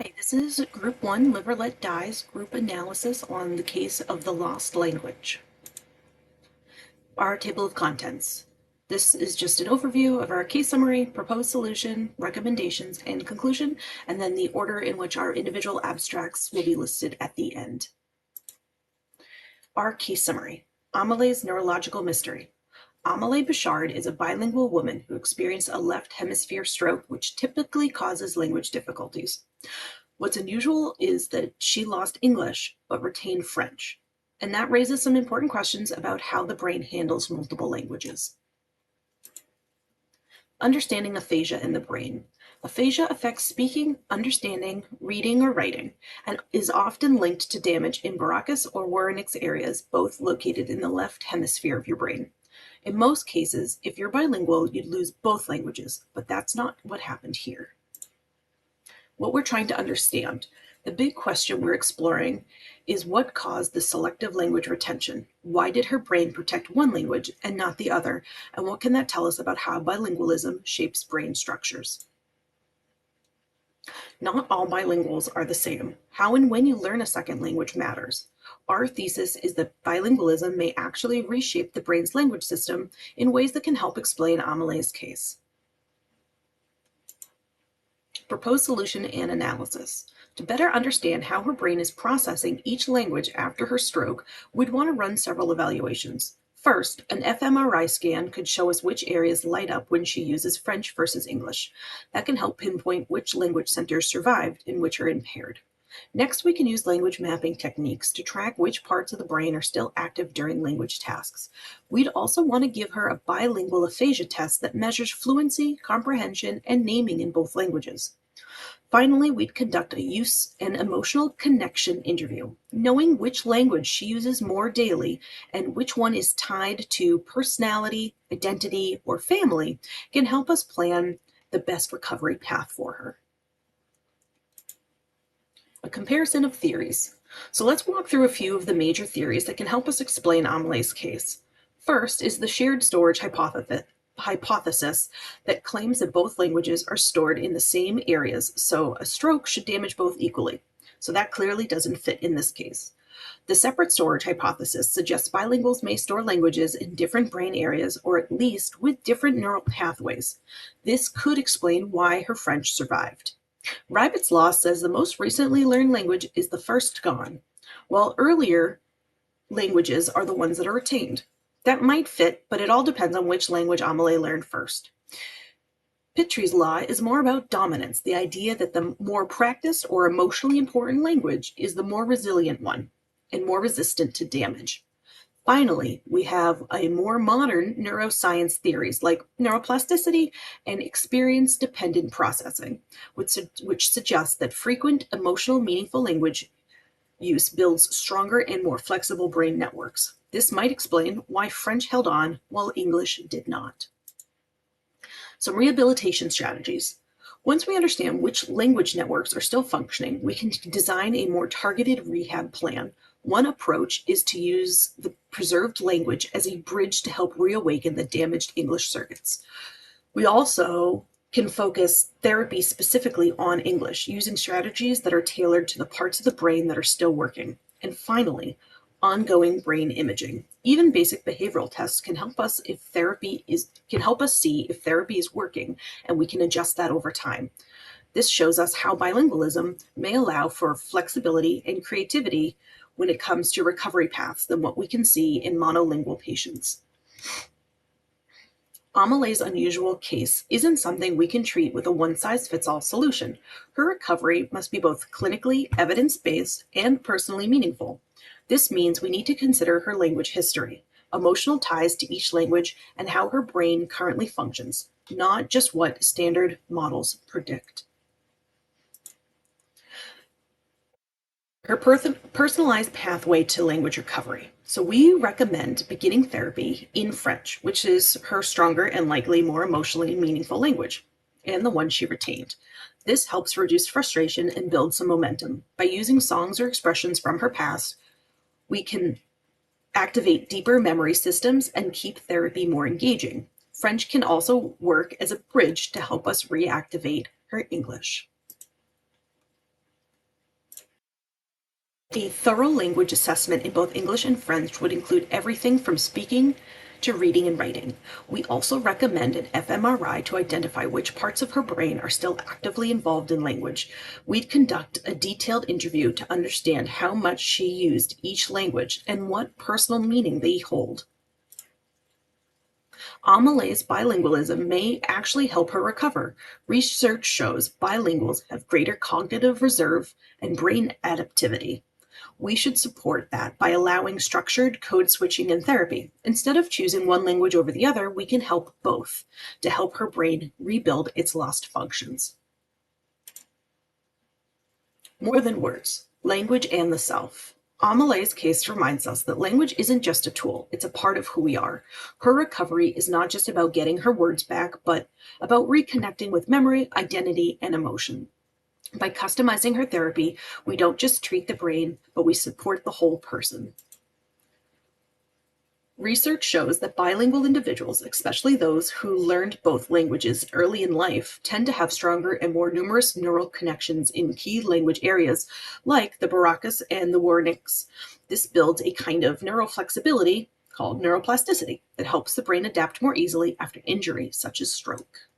Hi, this is Group 1 Live or Let Die's group analysis on the case of the lost language. Our table of contents. This is just an overview of our case summary, proposed solution, recommendations, and conclusion, and then the order in which our individual abstracts will be listed at the end. Our case summary. Amelie's neurological mystery. Amélie Bouchard is a bilingual woman who experienced a left hemisphere stroke, which typically causes language difficulties. What's unusual is that she lost English but retained French, and that raises some important questions about how the brain handles multiple languages. Understanding aphasia in the brain. Aphasia affects speaking, understanding, reading, or writing, and is often linked to damage in Broca's or Wernicke's areas, both located in the left hemisphere of your brain. In most cases, if you're bilingual, you'd lose both languages, but that's not what happened here. What we're trying to understand, the big question we're exploring is what caused the selective language retention? Why did her brain protect one language and not the other? And what can that tell us about how bilingualism shapes brain structures? Not all bilinguals are the same. How and when you learn a second language matters. Our thesis is that bilingualism may actually reshape the brain's language system in ways that can help explain Amélie's case. Proposed solution and analysis. To better understand how her brain is processing each language after her stroke, we'd want to run several evaluations. First, an fMRI scan could show us which areas light up when she uses French versus English. That can help pinpoint which language centers survived and which are impaired. Next, we can use language mapping techniques to track which parts of the brain are still active during language tasks. We'd also want to give her a bilingual aphasia test that measures fluency, comprehension, and naming in both languages. Finally, we'd conduct a use and emotional connection interview. Knowing which language she uses more daily and which one is tied to personality, identity, or family can help us plan the best recovery path for her. A comparison of theories. So let's walk through a few of the major theories that can help us explain Amelie's case. First is the shared storage hypothesis that claims that both languages are stored in the same areas, so a stroke should damage both equally. So that clearly doesn't fit in this case. The separate storage hypothesis suggests bilinguals may store languages in different brain areas or at least with different neural pathways. This could explain why her French survived. Rabbit's law says the most recently learned language is the first gone, while earlier languages are the ones that are retained. That might fit, but it all depends on which language Amelie learned first. Petry's law is more about dominance, the idea that the more practiced or emotionally important language is the more resilient one and more resistant to damage. Finally, we have a more modern neuroscience theories like neuroplasticity and experience-dependent processing, which suggests that frequent emotional meaningful language use builds stronger and more flexible brain networks. This might explain why French held on while English did not. Some rehabilitation strategies. Once we understand which language networks are still functioning, we can design a more targeted rehab plan. One approach is to use the preserved language as a bridge to help reawaken the damaged English circuits. We also can focus therapy specifically on English, using strategies that are tailored to the parts of the brain that are still working. And finally, ongoing brain imaging. Even basic behavioral tests can help us see if therapy is working, and we can adjust that over time. This shows us how bilingualism may allow for flexibility and creativity when it comes to recovery paths than what we can see in monolingual patients. Amelie's unusual case isn't something we can treat with a one-size-fits-all solution. Her recovery must be both clinically evidence-based and personally meaningful. This means we need to consider her language history, emotional ties to each language, and how her brain currently functions, not just what standard models predict. Her personalized pathway to language recovery. So we recommend beginning therapy in French, which is her stronger and likely more emotionally meaningful language, and the one she retained. This helps reduce frustration and build some momentum. By using songs or expressions from her past, we can activate deeper memory systems and keep therapy more engaging. French can also work as a bridge to help us reactivate her English. A thorough language assessment in both English and French would include everything from speaking to reading and writing. We also recommend an fMRI to identify which parts of her brain are still actively involved in language. We'd conduct a detailed interview to understand how much she used each language and what personal meaning they hold. Amelie's bilingualism may actually help her recover. Research shows bilinguals have greater cognitive reserve and brain adaptivity. We should support that by allowing structured code switching in therapy. Instead of choosing one language over the other, we can help both to help her brain rebuild its lost functions. More than words, language and the self. Amelie's case reminds us that language isn't just a tool, it's a part of who we are. Her recovery is not just about getting her words back, but about reconnecting with memory, identity, and emotion. By customizing her therapy, we don't just treat the brain, but we support the whole person. Research shows that bilingual individuals, especially those who learned both languages early in life, tend to have stronger and more numerous neural connections in key language areas like the Baracus and the Wernicke's. This builds a kind of neural flexibility called neuroplasticity that helps the brain adapt more easily after injury, such as stroke.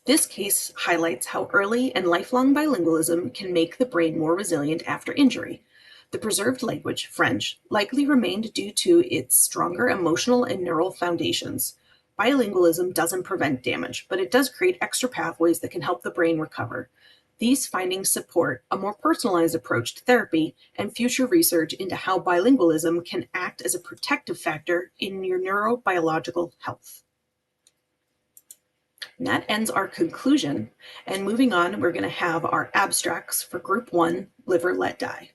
This case highlights how early and lifelong bilingualism can make the brain more resilient after injury. The preserved language, French, likely remained due to its stronger emotional and neural foundations. Bilingualism doesn't prevent damage, but it does create extra pathways that can help the brain recover. These findings support a more personalized approach to therapy and future research into how bilingualism can act as a protective factor in your neurobiological health. And that ends our conclusion. And moving on, we're going to have our abstracts for Group 1, Live or Let Die.